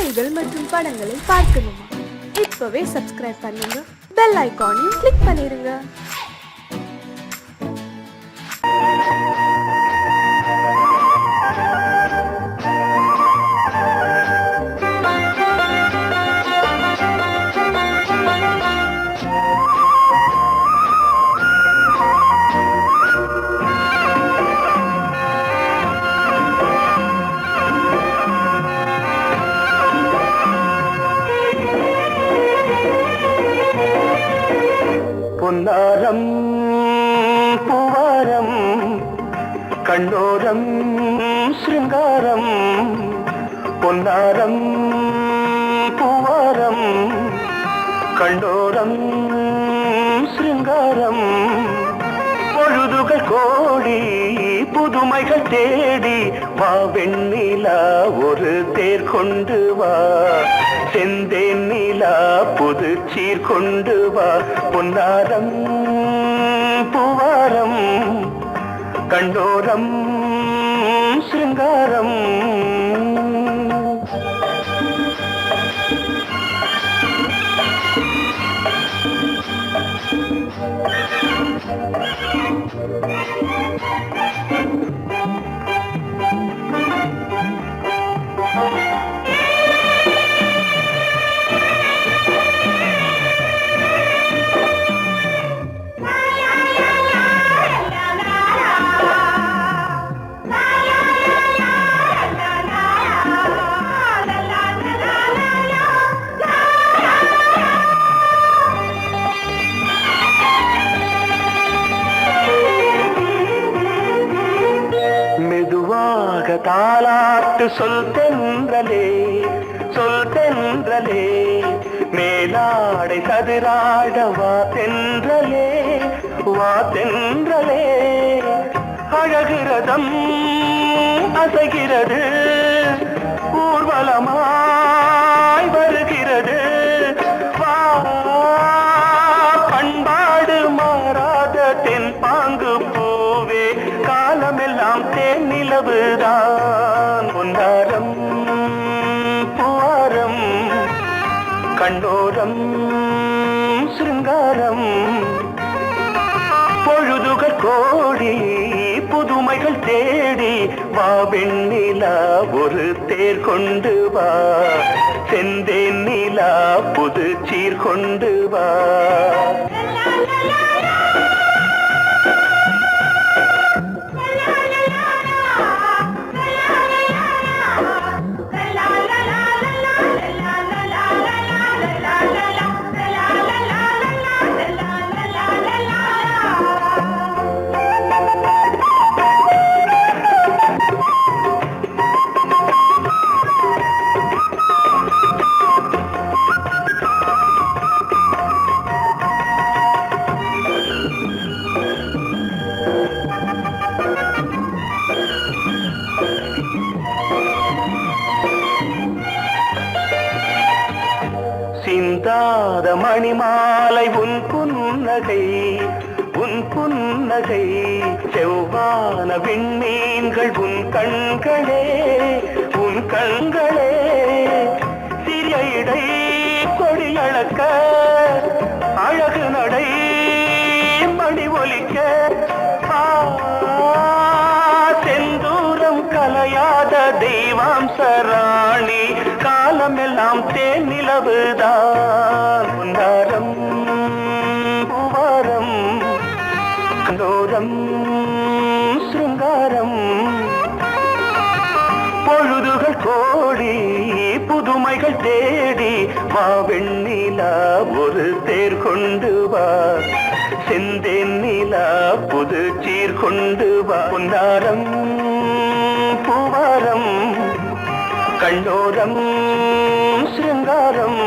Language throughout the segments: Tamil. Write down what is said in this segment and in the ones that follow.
செய்திகள் மற்றும் படங்களை பார்க்கணுமா? இப்பவே சப்ஸ்கிரைப் பண்ணுங்க, பெல் ஐகானையும் கிளிக் பண்ணிருங்க. பொன்னாரம் பூவாரம் கண்ணோரம் சிருங்காரம், பொன்னாரம் பூவாரம் கண்ணோரம் சிருங்காரம், பொழுதுகள் கோடி புதுமைகள் தேடி வா வெண்ணிலா ஒரு தேர் கொண்டு வா, செந்தேன் நிலா புது சீர் கொண்டு வா, பொன்னாரம் பூவாரம் கண்டோரம் சிருங்காரம். தாலாட்டு சொல் தென்றலே, சொல் தென்றலே, மேலாடை சதுராட வா தென்றலே, வா தென்றலே, அழகிறதம் அசைகிறது ஊர்வலமாய் வருகிறது, வா பண்பாடு மாறாத தென் பாங்கு பூவே, காலமெல்லாம் தேன் நிலவுதான், பொன்னாரம் பூவாரம் கண்ணோரம் சிருங்காரம், பொழுதுகள் கோடி புதுமைகள் தேடி வா வெண்ணிலா ஒரு தேர் கொண்டு வா, செந்தேன் நிலா புது சீர் கொண்டு வா. சிந்தாத மணிமாலை உன் புன்னகை, உன் புன்னகை, செவ்வான விண்மீன்கள் உன் கண்களே, உன் கண்களே, சிறிய இடை கொடியளக்க அழகு நடை மணி ஒலிக்க, செந்தூரம் கலையாத தெய்வாம்சராணி, காலமெல்லாம் தேன் நிலவுதான், பொன்னாரம் பூவாரம் கண்டோரம் சிருங்காரம், பொழுதுகள் கோடி புதுமைகள் தேடி வா வெண்ணிலா ஒரு தேர் கொண்டு வா, செந்தேன் நிலா புது சீர் கொண்டு வா, பொன்னாரம் பூவாரம் கண்டோரம் சிருங்காரம்.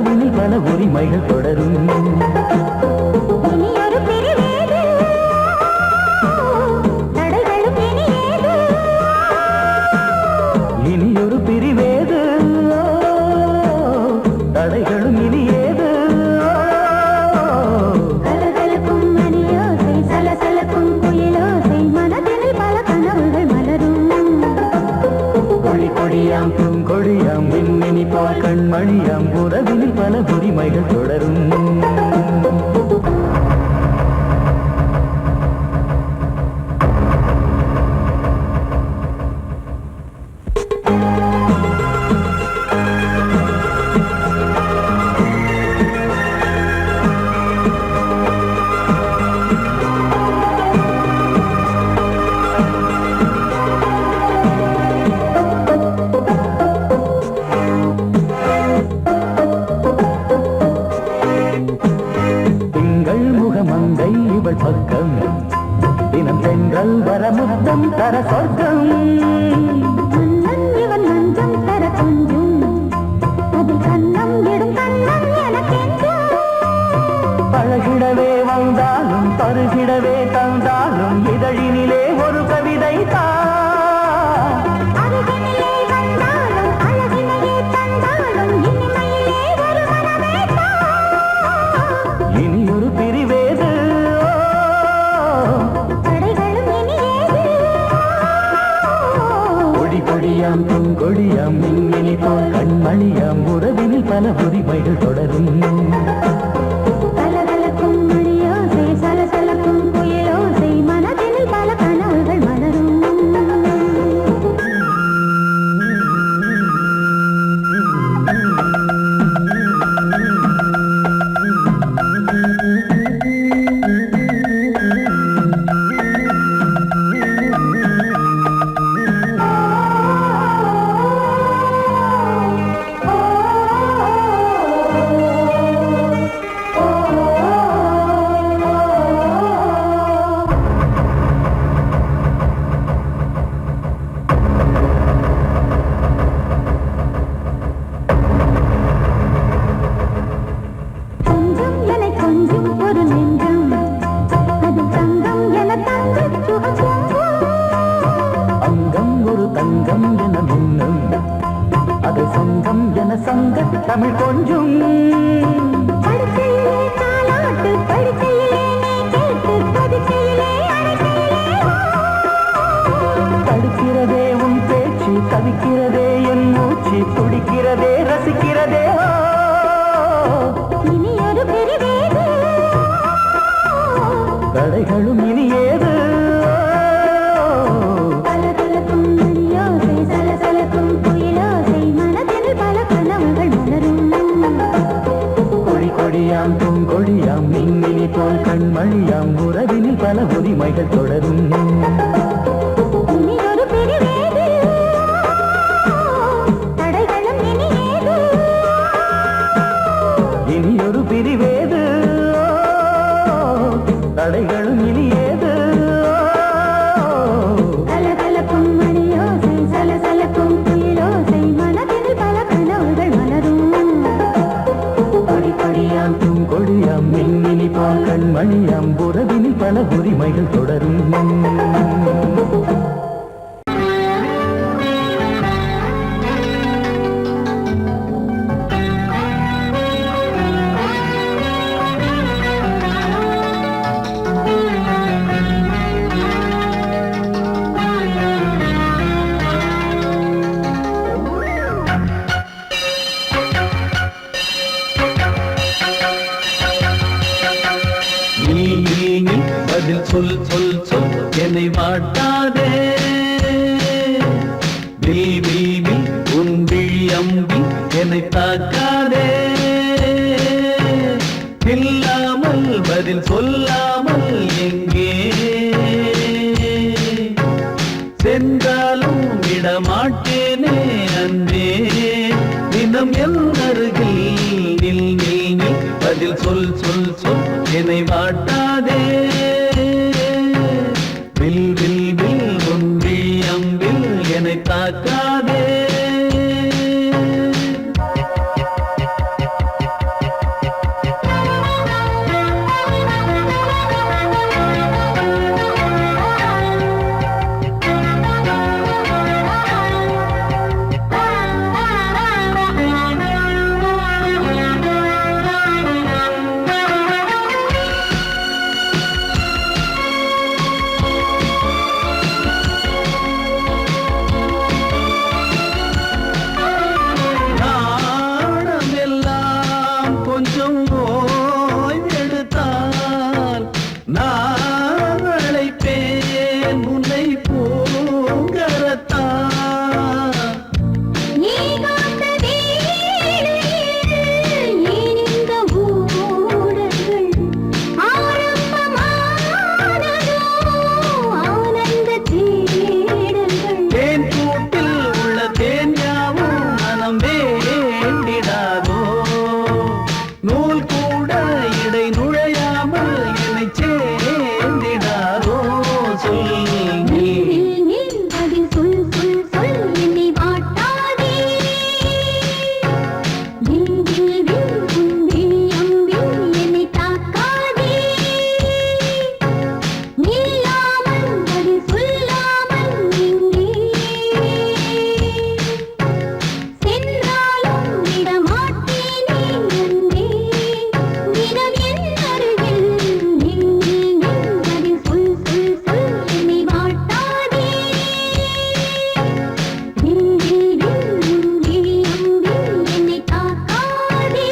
உறவினில் பல உரிமைகள் தொடரும். இனியொரு பிரிவேது தடைகளும் இனியேது. இனியொரு பிரிவேது தடைகளும் இனியேது. கலகலக்கும் மணியோசை சலசலக்கும் குயிலோசை மனதினில் பல கனவுகள் மலரும். கொடி கொடியாம் பூங்கொடியாம் மின்மினி போல் கண்மணியாம் உறவினில் பல உரிமைகள் தொடரும். மங்கை இவள் பக்கம் தினம் சென்றல் வரமுத்தம் தர சொர்க்கம். மன்னன் இவன் மஞ்சம் தர கொஞ்சும் அதில் கண்ணம் இடும் கண்ணம் எனக்கென்றும். பழகிடவே வந்தாலும் பருகிடவே தந்தாலும் இதழினிலே ஒரு கவிதை தான். அருகினிலே வந்தாலும் அழகினையே தந்தாலும் இனிமையிலே ஒரு மனமே தான். இனியொரு பிரிவேது தடைகளும் இனியேது. கொடி கொடியாம் பூங்கொடியாம் மின்மினி போல் கண்மணியாம் உறவினில் பல உரிமைகள் தொடரும். கலகலக்கும் மணியோசை சலசலக்கும் குயிலோசை மனதினில் பல கனவுகள் மலரும். கொஞ்சம் என கொஞ்சம் ஒரு நெஞ்சம் அது தங்கம் என தங்கச் சுகம். அங்கம் ஒரு தங்கம் என மின்னும் அது சங்கம் என சங்க தமிழ் கொஞ்சும். படுக்கையிலே தாலாட்டு படுக்கையிலே நீ கேட்டு படுக்கையிலே அழைக்கையிலே தடுக்கிறதே உன் பேச்சு தவிக்கிறதே என் மூச்சு துடிக்கிறதே ரசிக்கிறதே. இனியொரு பிரிவேது தடைகளும் இனியேது. கலகலக்கும் மணியோசை சலசலக்கும் குயிலோசை மனதினில் பல கனவுகள் மலரும். கொடி கொடியாம் பூங்கொடியாம் மின்மினி போல் கண்மணியாம் உறவினில் பல உரிமைகள் தொடரும். இனியொரு பிரிவேது தடைகளும் இனியேது. இனியொரு பிரிவேது தடைகளும் இனியேது. கலகலக்கும் மணியோசை சலசலக்கும் குயிலோசை மனதினில் பல கனவுகள் மலரும். கொடி கொடியாம் பூங்கொடியாம் மின்மினி போல் கண்மணியாம் உறவினில் பல உரிமைகள் தொடரும். நீ பதில் சொல் சொல் சொல் என்னை வாட்டாதே. வில் வில் வில் உன் விழி அம்பி என்னை தாக்காதே. இல்லாமல் பதில் சொல்லாமல் எங்கே சென்றாலும் விடமாட்டேனே அன்பே. தினம் என் அருகில் நில் நில் நில் பதில் சொல் சொல் சொல் என்னை வாட்டாதே. வில் வில் வில் உன் விழி அம்பில் என்னை தாக்காதே. நூல் கூட இடை நுழையாமல் என்னை சேர்ந்திடாதோ சொல் நீ. பதில் சொல் சொல் சொல் என்னை வாட்டாதே வில் வில் வில் உன்வில் அம்பில் என்னை தாக்காதே நில்லாமல் பதில் சொல்லாமல் எங்கே சென்றாலும் விடமாட்டேனே அன்பே தினம் என் அருகில் நில் நில் நில் பதில் சொல் சொல் சொல் என்னை வாட்டாதே வில் வில் வில் உன்வில் அம்பில் என்னை தாக்காதே.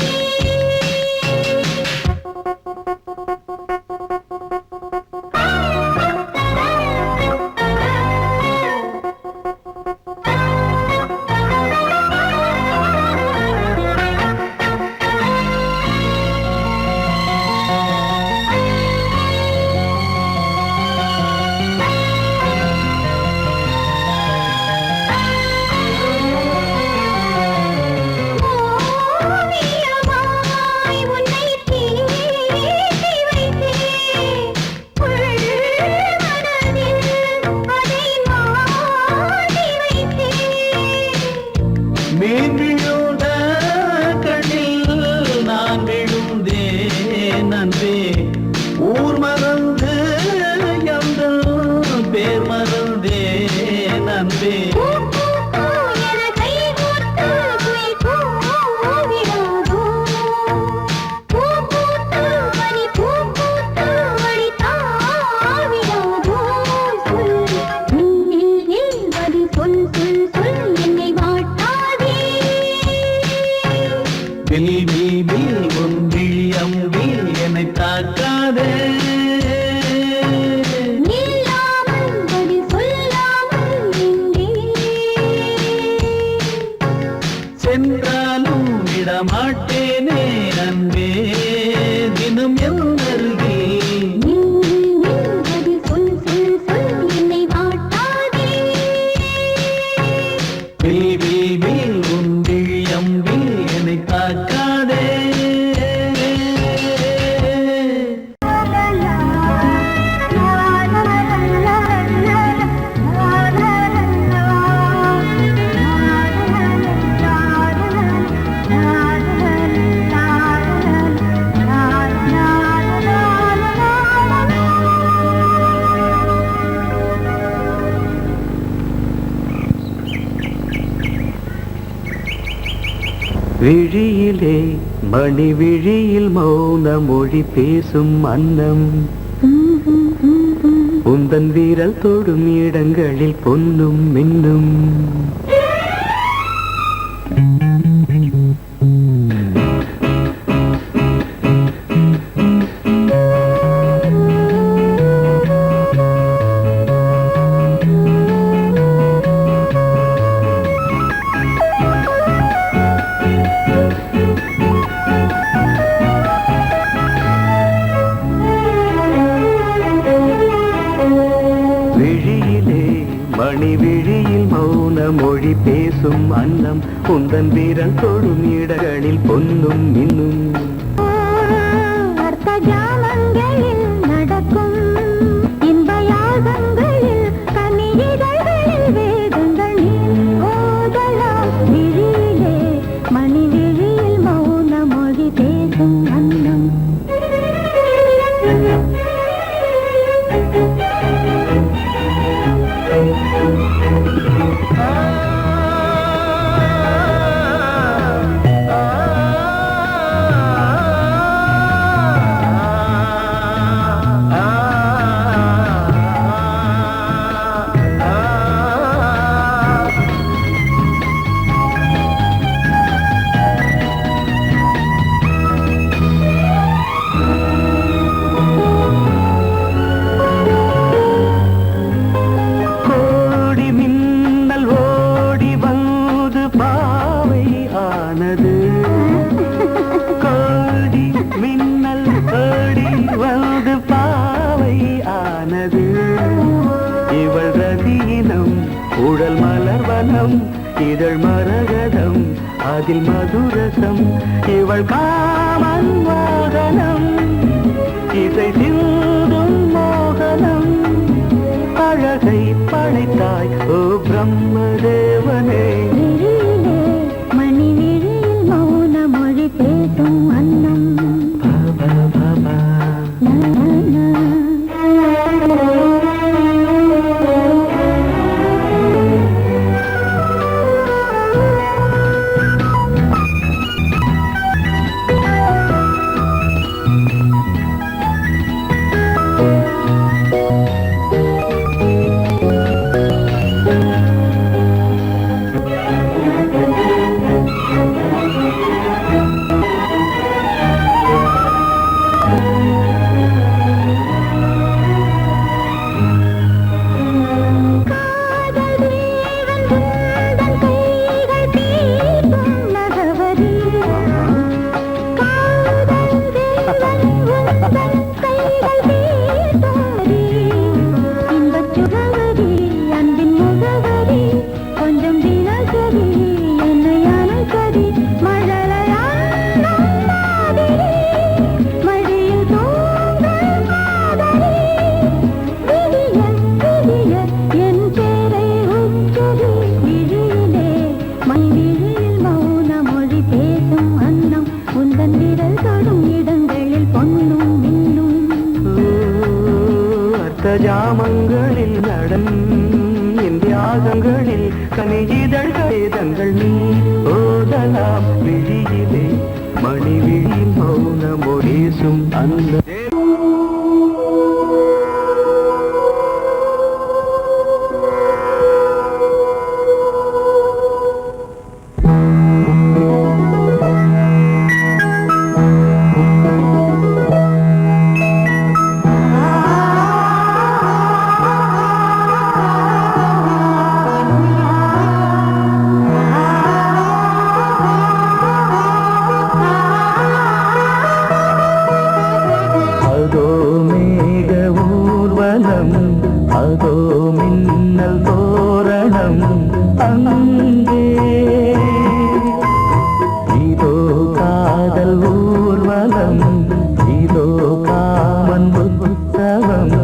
ஓவியமாய் உன்னை தீட்டி வைத்தேன் உள் மனதில் அதை மாட்டி வைத்தேன் மீன் விழுந்த கண்ணில் நான் விழுந்தேன் அன்பே ஊர் மறந்து எந்தன் பேர் மறந்தேன் அன்பே பூ பூ பூ என கை கோர்த்து குயில் கூவிடாதோ பூ பூத்து மணி பூ பூத்து மணி தாவிடாதோ சொல் நில் நில் பதில் சொல் சொல் சொல் என்னை வாட்டாதே வில் வில் வில் உன் விழி அம்பில் என்னை தாக்காதே நில்லாமல் பதில் சொல்லாமல் எங்கே சென்றாலும் விடமாட்டேனே அன்பே தினம் என் அருகில் நில் நில் நில் பதில் சொல் சொல் சொல் என்னை வாட்டாதே வில் வில் வில் உன் விழி அம்பில் என்னை தாக்காதே விழியிலே மணி விழியில் மௌன மொழி பேசும் அன்னம் உந்தன் வீரல் தொடும் இடங்களில் பொன்னும் மின்னும் விழியிலே மணி விழியில் மௌன மொழி பேசும் அன்னம் உந்தன் வீரல் தொடும் இடங்களில் பொன்னும் மின்னும் அர்த்த ஜாமங்களில் நடக்கும் இன்ப யாகங்களில் கனியிதழ்களில் வேதங்கள் நீ ஓதலாம் விழியிலே மணி விழியில் மௌன மொழி பேசும் அன்னம் இதழ் மரகதம் அதில் மதுரசம் இவள் காமன் வாகனம் இசை சிந்தும் மோகனம் அழகை படைத்தாய் ஓ பிரம்மதேவனே விழியிலே மணி விழியில் மௌன மொழி பேசும் அன்னம் ஜாமங்களில் நடன் இந்தியாகங்களில் கனியிதழ் வேதங்கள் நீ ஓதலாம் விழியிலே மணி விழி மௌன மொழிசும் அந்த அதோ மின்னல் தோரணம் அங்கே இதோ காதல் ஊர்வலம் இதோ காமன் உற்சவம்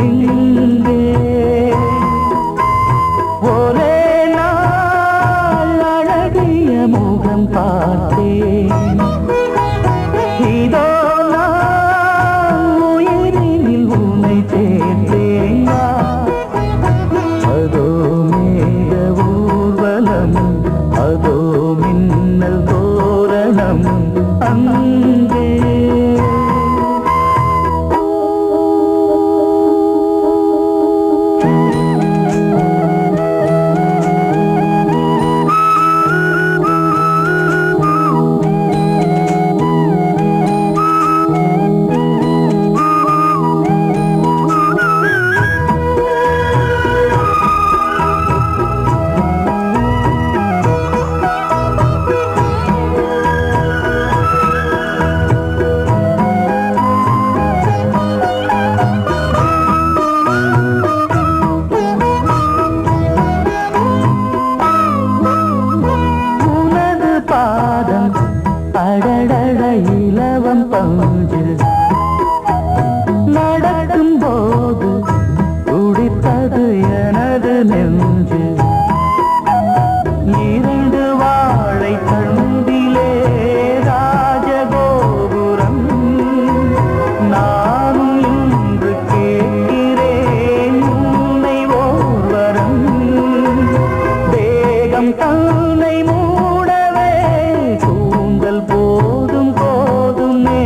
இங்கே ஒரே நாள் அழகிய முகம் பார்த்தேன் இதோ அதோ மேக ஊர்வலம் அதோ மின்னல் தோரணம் அங்கே அடடட இலவம் பஞ்சு நடக்கும் போது துடித்தது எனது நெஞ்சு இரண்டு வாழை கண்டிலே ராஜகோபுரம் நானும் இன்று கேட்கிறேன் உன்னை ஓர்வரம் தேகம் தன்னை மூடவே கூந்தல் போதும் போதுமே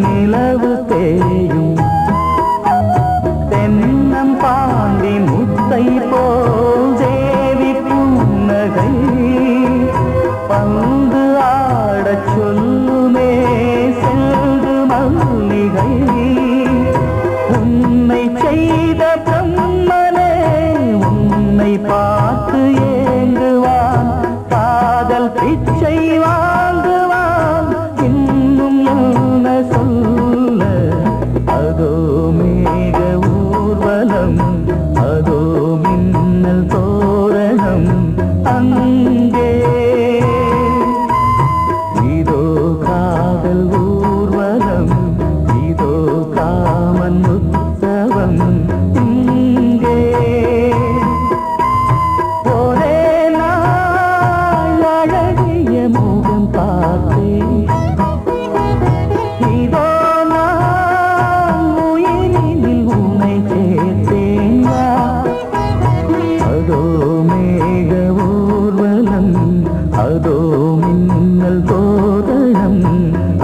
நிலவு தேயும் தென்னம் பாண்டி முத்தை போல் தேவி புன்னகை பந்து ஆடச் சொல்லுமே செல்து மல்லிகை உன்னை செய்த பிரம்மனே உன்னை பார்த்து ஏங்குவான் காதல் பிச்சை வாங்குவான் இன்னும் என்ன சொல்ல அதோ மேக ஊர்வலம் அதோ மின்னல் தோரணம் அங்கே இதோ காதல் ஊர்வலம் இதோ காமன் உற்சவம் இங்கே ஒரே நாள் அழகிய முகம் பார்த்தேன் இதோ நான் உயிரினில் உன்னை சேர்த்தேன் அதோ மேக ஊர்வலம் அதோ மின்னல் தோரணம்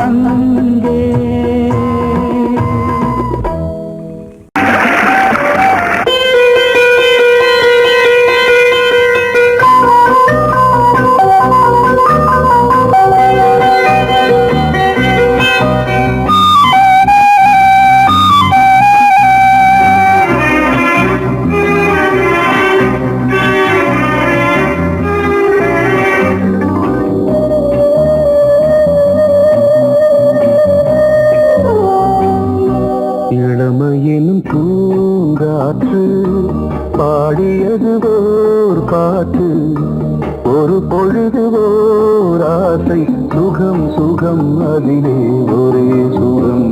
அங்கே இளமையினும் பூங்காற்று பாடியது ஓர் பாட்டு ஒரு பொழுது ஓர் ஆசை சுகம் சுகம் அதிலே ஒரே சுகம்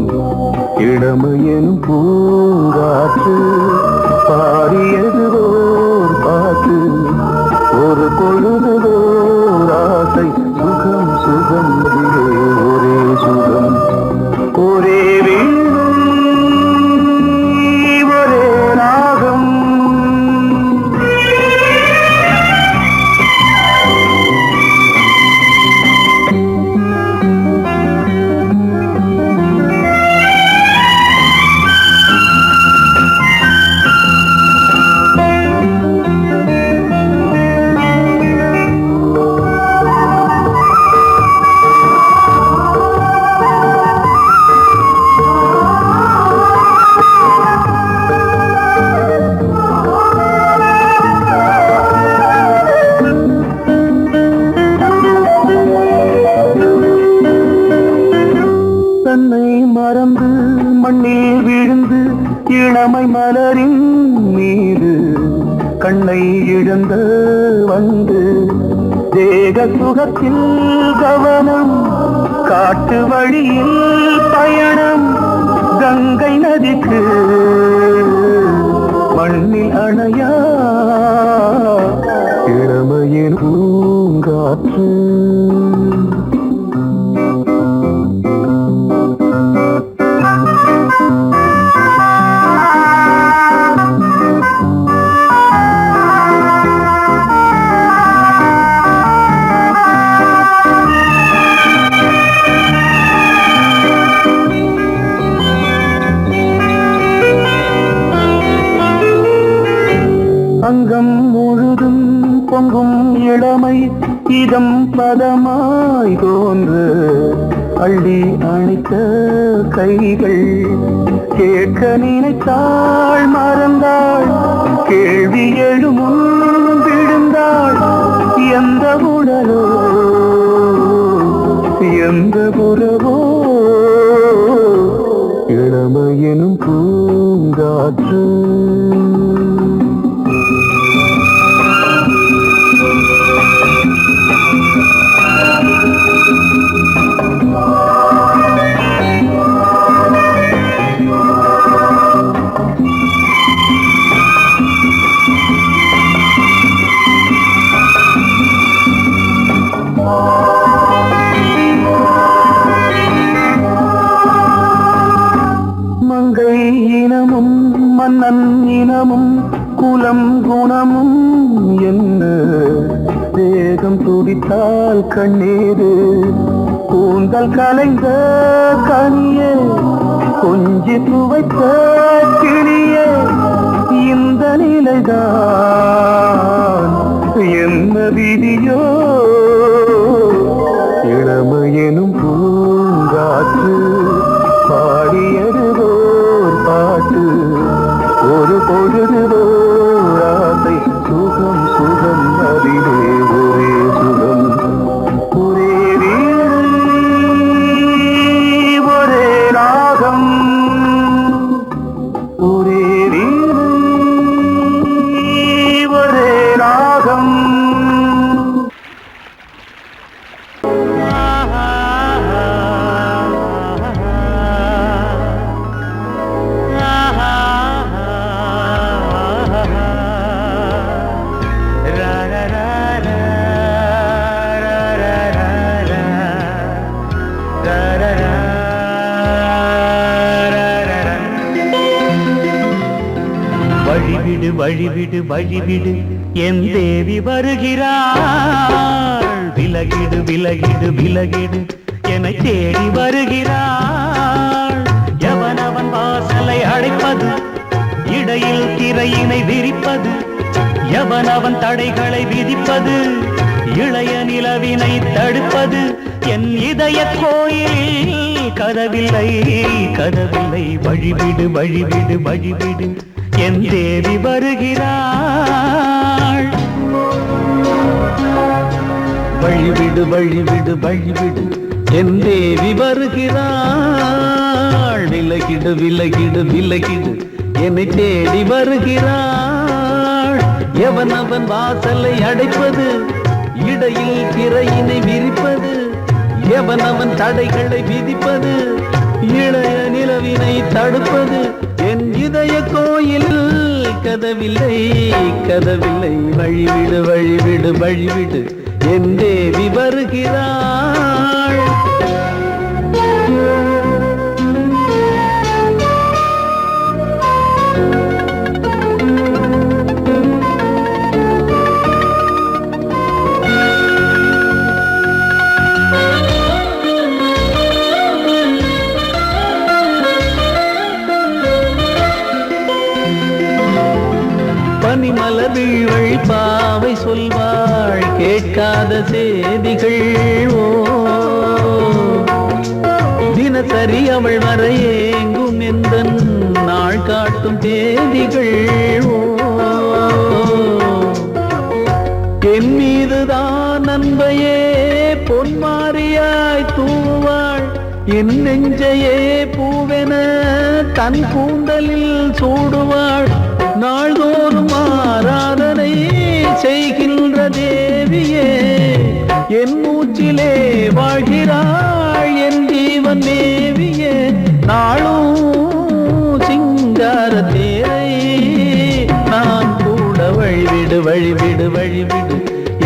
இளமையினும் பூங்காற்று பாடியது ஓர் பாட்டு ஒரு பொழுது ஓர் ஆசை சுகம் சுகம் அதிலே ஒரே சுகம் ஒரே தன்னை மறந்து மண்ணில் விழுந்து இளமை மலரின் மீது கண்ணை இழந்த வந்து தேக சுகத்தில் கவனம் காட்டு வழியில் பயணம் கங்கை நதிக்கு மண்ணில் அணையா இளமையின் பூங்காற்று அங்கம் முழுதும் பொங்கும் இளமை இதம் பதமாய் தோன்று அள்ளி அணைத்த கைகள் கேட்க நினைத்தாள் மறந்தாள் கேள்வி எழுமுன் விழுந்தாள் எந்த உடலோ எந்த புறவோ இளமையெனும் பூங்காற்று மங்கை இனமும் மன்னன் இனமும் குலம் குணமும் என்ன தேகம் துடித்தால் கண்ணீரு கூந்தல் கலைந்த கனியே கொஞ்சி துவைத்த கிளியே இந்த நிலைதான் என்ன விதியோ இளமையெனும் பூங்காற்று பாடியதுவோர் பாட்டு ஒரு பொழுதுவோர் ஆசை சுகம் சுகம் அதிலே ஒரே சுகம் ஒரே வீடு ஒரே ராகம் ஒரே வீடு ஒரே ராகம் வழிவிடு வழிவிடு வழிவிடு என் தேவி வருகிறாள் விலகிடு விலகிடு விலகிடு என்னை தேடி வருகிறாள் எவனவன் வாசலை அடைப்பது இடையில் திரையினை விரிப்பது எவனவன் தடைகளை விதிப்பது இளைய நிலவினை தடுப்பது என் இதய கோயிலில் கதவில்லை கதவில்லை வழிவிடு வழிவிடு வழிவிடு என் தேவி வருகிறாள் வழிவிடு வழிவிடு வழிவிடு என் தேவி வருகிறாள் விலகிடு விலகிடு விலகிடு என்னை தேடி வருகிறாள் எவனவன் வாசலை அடைப்பது இடையில் திரையினை விரிப்பது எவனவன் தடைகளை விதிப்பது இளைய நிலவினை தடுப்பது என் இதய கோயில் கதவில்லை கதவில்லை வழிவிடு வழிவிடு வழிவிடு என் தேவி வருகிறாள் பனிமலர் வீழ்வழி பாவை சொல்வாள் கேட்காத செய்திகள் ஓ தினசரி அவள் வர ஏங்கும் எந்த நாள் காட்டும் தேதிகள் ஓ என் மீதுதான் அன்பையே பொன்மாரியாய் தூவாள் என் நெஞ்சையே பூவென தன் கூந்தலில் சூடுவாள் நாள்தோறும் ஆராதனை செய்கின்ற தேவியே என் மூச்சிலே வாழ்கிறாள் என் ஜீவன் தேவியே நாளும் சிங்கார தேரை நான் கூட வழிவிடு வழிவிடு வழிவிடு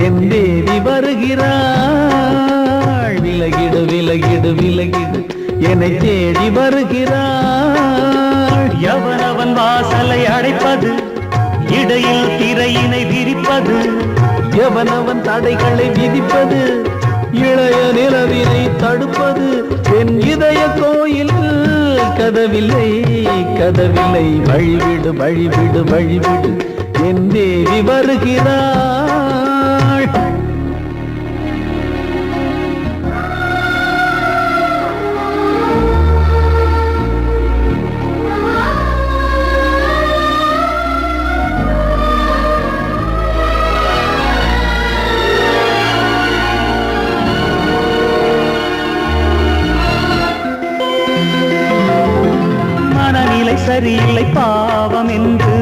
என் தேவி வருகிறாள் விலகிடு விலகிடு விலகிடு என்னை தேடி வருகிறாள் எவனவன் வாசலை அடைப்பது இடையில் திரையினை விரிப்பது எவனவன் தடைகளை விதிப்பது இளைய நிலவினை தடுப்பது என் இதய கோயில் கதவில்லை கதவில்லை வழிவிடு வழிவிடு வழிவிடு என் தேவி வருகிறாள் சரியில்லை பாவம் என்று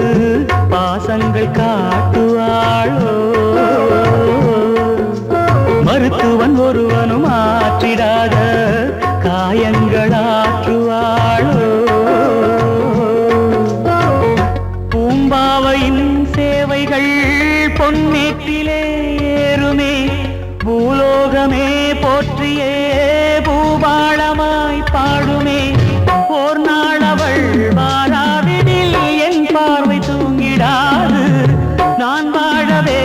பாசங்கள் காட்டுவாளோ மருத்துவன் ஒருவனும் ஆற்றிடாத காயங்களாற்றுவாளோ பூம்பாவையின் சேவைகள் பொன்னேற்றிலே ஏறுமே பூலோகமே போற்றியே பூபாளமாய் பாடுமே ஓர் நாள் அவள் வாராவிடில் என் பார்வை தூங்கிடாது நான் வாழவே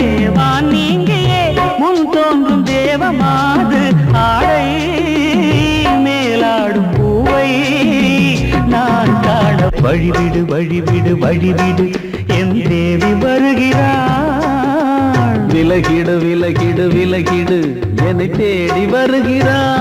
வழிவிடு வழிவிடு வழிவிடு என் தேவி வருகிறாள். விலகிடு விலகிடு விலகிடு என்னை தேடி வருகிறாள்.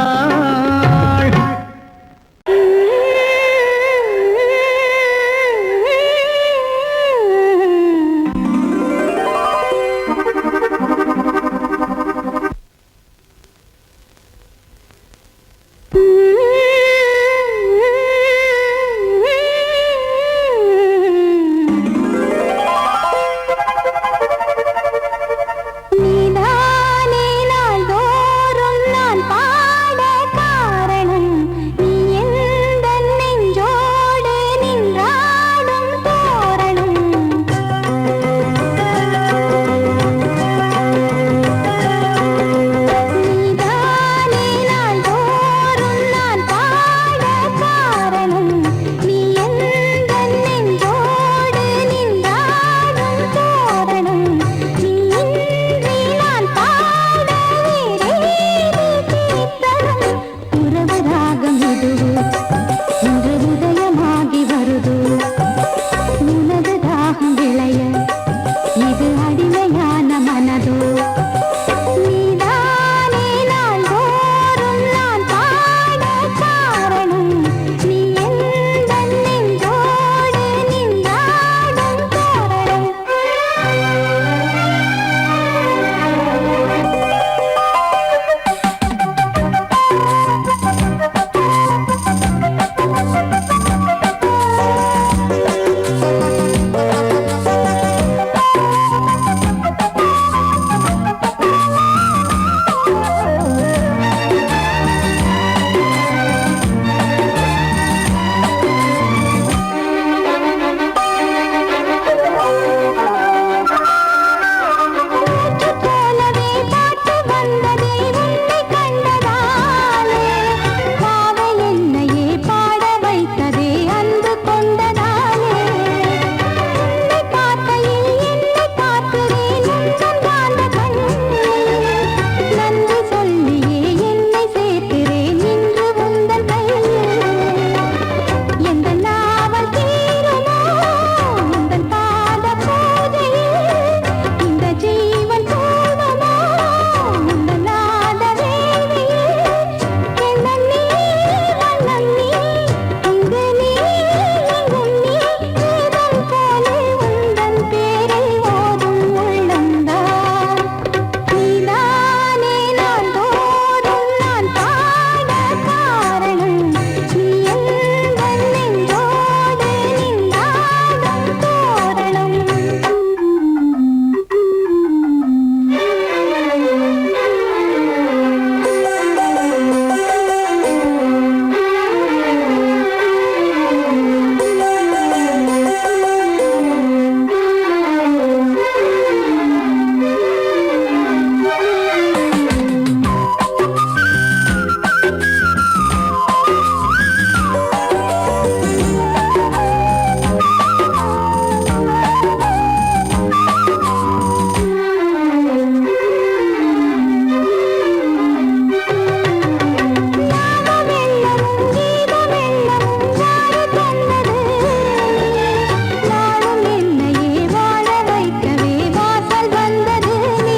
நீதானே நாள்தோறும் நான் பாட காரணம், நீ எந்தன் நெஞ்சோடு நின்றாடும் தோரணம். நீதானே நாள்தோறும் நான் பாட காரணம், நீ எந்தன் நெஞ்சோடு நின்றாடும் தோரணம். நீ இன்றி நான் பாட வேறேது கீர்த்தனம். உறவு ராகம் இதுவோ இன்று உதயமாகி வருதோ, உனது தாகம் விளைய இது அடிமையான மனதோ. நீதானே நாள்தோறும் நான் பாட காரணம், நீ எந்தன் நெஞ்சோடு நின்றாடும் தோரணம். போலவே பாட்டு வந்ததே உன்னை கண்டதாலே, பாவை என்னையே பாட வைத்ததே அன்பு கொண்டதாலே. உன்னை பார்க்கையில் என்னை பார்க்கிறேன் உந்தன் காந்த கண்ணில், நன்றி சொல்லியே என்னை சேர்க்கிறேன் இன்று உந்தன் கையில். எந்த நாவல் தீருமோ உந்தன் பாத பூஜையில், இந்த ஜீவன் போதுமோ உந்தன் நாத வேளையில். எண்ணம் நீ வண்ணம் நீ இங்கு நீ எங்கும் நீ, வேதம் போலே உந்தன் பேரை ஓதும் உள்ளம்தான். நீதானே நாள்தோறும் நான் பாட காரணம், நீ எந்தன் நெஞ்சோடு நின்றாடும் தோரணம். ஞானமெல்லமும் கீதமெல்லமும் யாரு தந்தது? நாளும் என்னையே வாழ வைக்கவே வாசல் வந்தது நீ.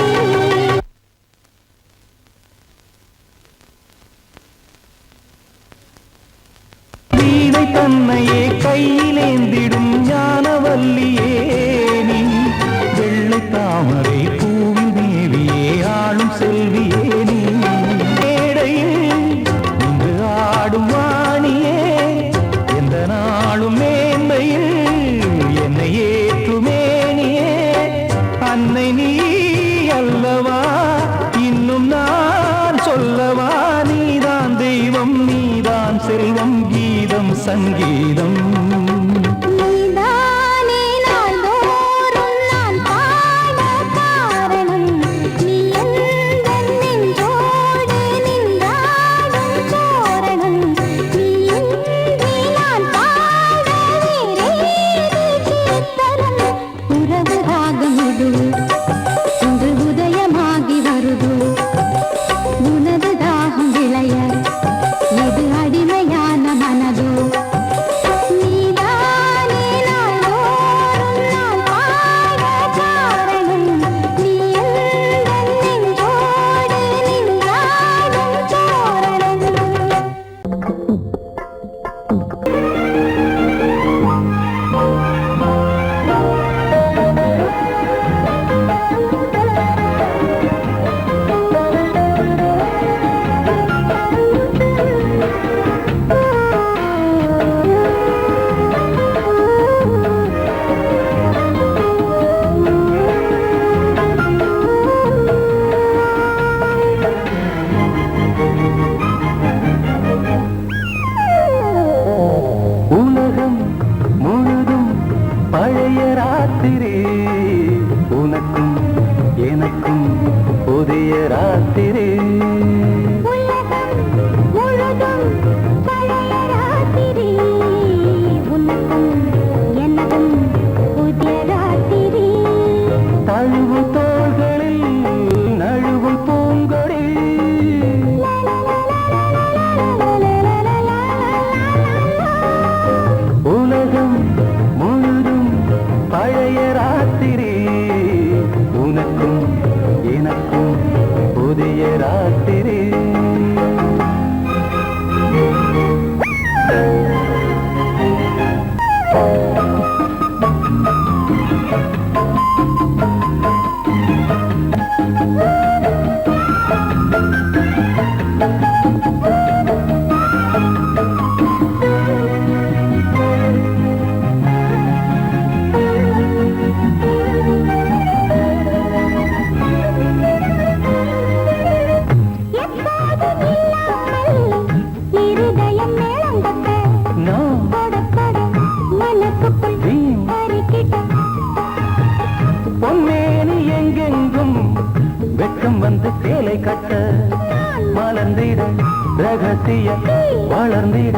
வீணை தன்னையே கையிலேந்திடும் ஞானவல்லியே நீ, வெள்ளை தாமரை பூவின் தேவியே ஆளும் செல்வியே நீ. மேடையில் இன்று ஆடும் வாணியே எந்த நாளும் மேன்மையில் என்னை ஏற்றுமேனியே. அன்னை நீ அல்லவா இன்னும் நான் சொல்லவா, நீதான் தெய்வம் நீதான் செல்வம் கீதம் சங்கீதம். நீதானே நாள்தோறும் நான் பாட காரணம், நீ எந்தன் நெஞ்சோடு நின்றாடும் தோரணம். நீ இன்றி நான் பாட வேறேது கீர்த்தனம். மாணிக்கம் வந்து சேலை கட்ட மலர்ந்திட ரகசிய வளர்ந்திட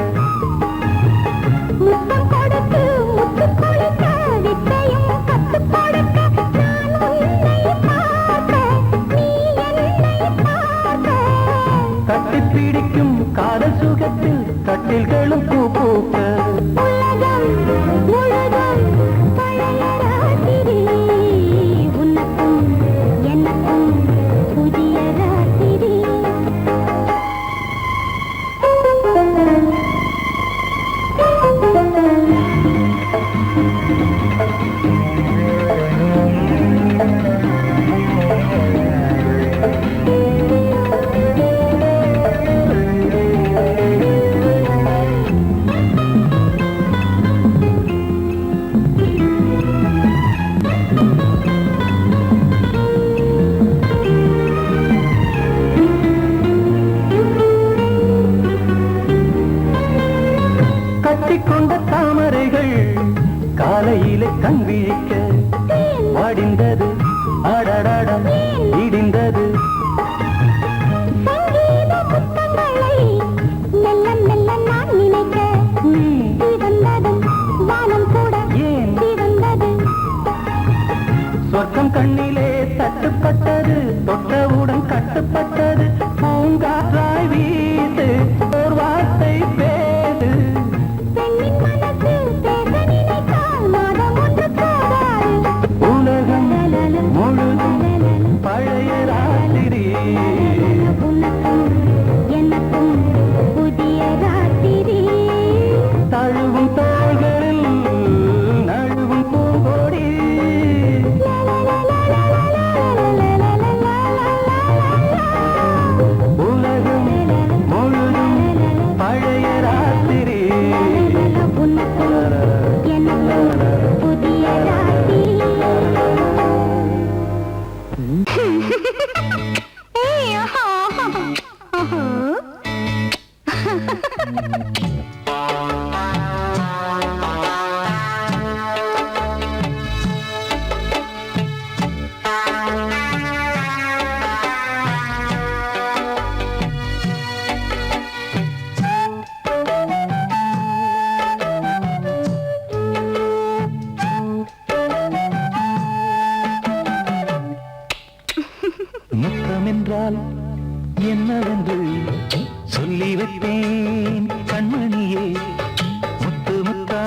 முத்தம் கொடுத்து முத்து கொடுக்க வித்தையும் கத்து கொடுக்க நான் உன்னை பார்க்க நீ என்னை பார்க்க கட்டி பிடிக்கும் காதல் சுகத்தில் கட்டில்களும் பூ பூக்க உலகம் முழுதும் பழைய ராத்திரி உனக்கும் எனக்கும் புதிய ராத்திரி கட்டிக்கொண்ட தாமரைகள் காலையிலே கண் விழிக்க வாடிந்தது அடடடம் இடிந்தது சங்கீத முத்தங்களை மெல்ல மெல்ல நான் நினைக்க வந்ததும் வானம் கூட ஏன் வந்தது சொர்க்கம் கண்ணிலே தட்டுப்பட்டது தொட்டவுடன் கட்டுப்பட்டது பூங்காற்றாய் வீசு ஒரு வார்த்தை பேசு பெண்ணின் மனசு பேச நினைத்தால் மாதம் ஒன்று போதாது உலகம் முழுதும் பழைய ராத்திரி உனக்கும் எனக்கும் புதிய ராத்திரி தழுவும் தோள்களில் நழுவும் பூங்கொடி உலகம் முழுதும் பழைய ராத்திரி உனக்கும் எனக்கும் புதிய ராத்திரி ஏய் ஆஹா ஆஹா முத்தம் என்றால் என்னவென்று சொல்லி வைப்பேன் கண்மணியே முத்து முத்தா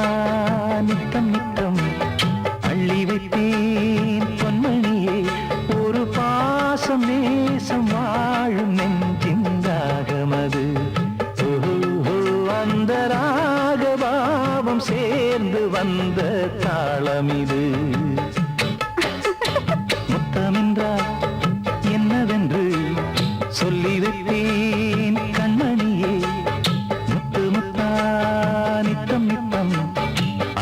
நித்தம் நித்தம் அள்ளி வைப்பேன் பொன்மணியே ஒரு பாசம் நேசம் வாழும் நெஞ்சின் ராகமது ஓஹோ அந்த ராகபாவம் சேர்ந்து வந்த தாளம் இது முத்தமென்றால் என்னவென்று சொல்லி வைப்பேன் கண்மணியே முத்து முத்தா நித்தம் நித்தம்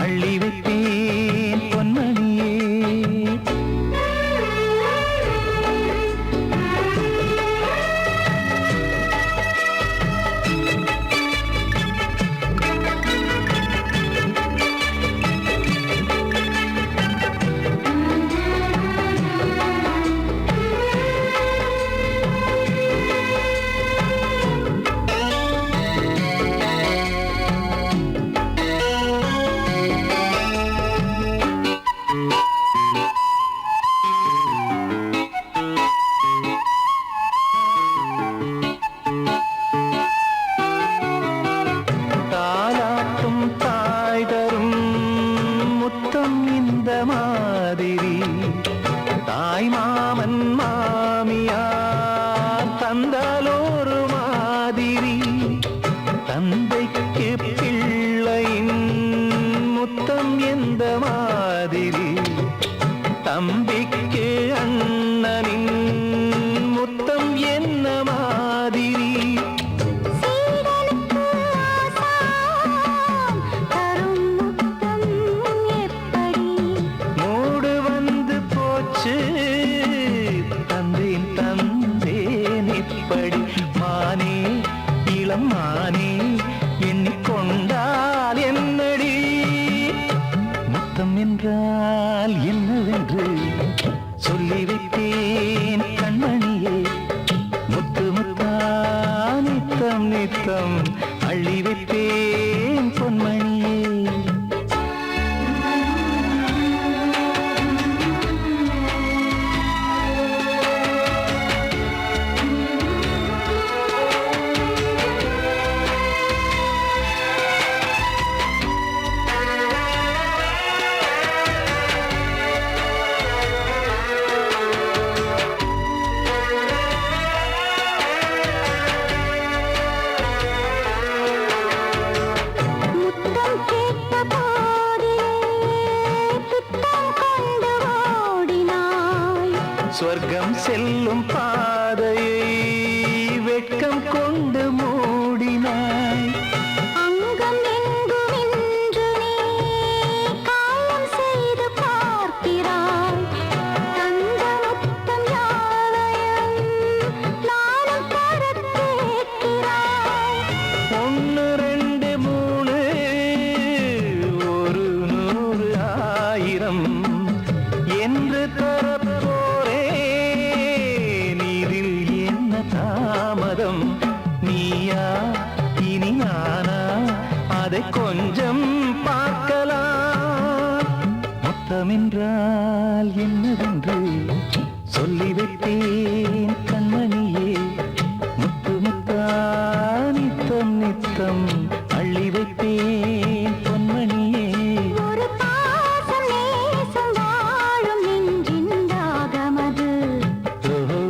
அள்ளி வைப்பேன் பொன்மணியே தாலாட்டும் தாய் தரும் முத்தம் இந்த மாதிரி தாய் மாமன் மாமியார் தந்தாலோரு மாதிரி தந்தைக்கு பிள்ளையின் முத்தம் எந்த மாதிரி தம்பிக்கு அண்ணனின் முத்தம் என்ன மாதிரி சீடனுக்கு ஆசான் தரும் முத்தம் எப்படி மூடு வந்து போச்சு தந்தேன் தந்தேன் இப்படி மானே இளம் மானே எண்ணிக்கொண்டால் என்னடி முத்தம் என்றால் என்னவென்று சொர்க்கம் செல்லும் பாதையை வெட்கம் கொண்டு மூடினாய். அங்கம் எங்கும் இன்று நீ காயம் செய்து பார்க்கிறாய். தந்த முத்தம் யாவையும் நானும் தரக் கேட்கிறாய். 1 2 3 ஒரு 100 1000 என்று தரப்போரே. நீரில் என்ன தாமதம்? நீயா இனி நானா? அதை கொஞ்சம் பார்க்கலாம். முத்தமென்றால் என்னவென்று சொல்லி வைத்தேன் கண்மணியே. முத்து முத்தா நித்தம் நித்தம் அள்ளி வைத்தேன் பொன்மணியே. ஒரு பாசம் நேசம் வாழும் நெஞ்சின் தாகமது. ஓஹோ,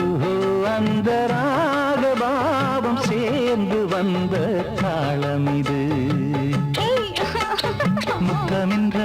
அந்த ராகபாவம் சேர்ந்து வந்த தாளம் இது. முத்தமென்ற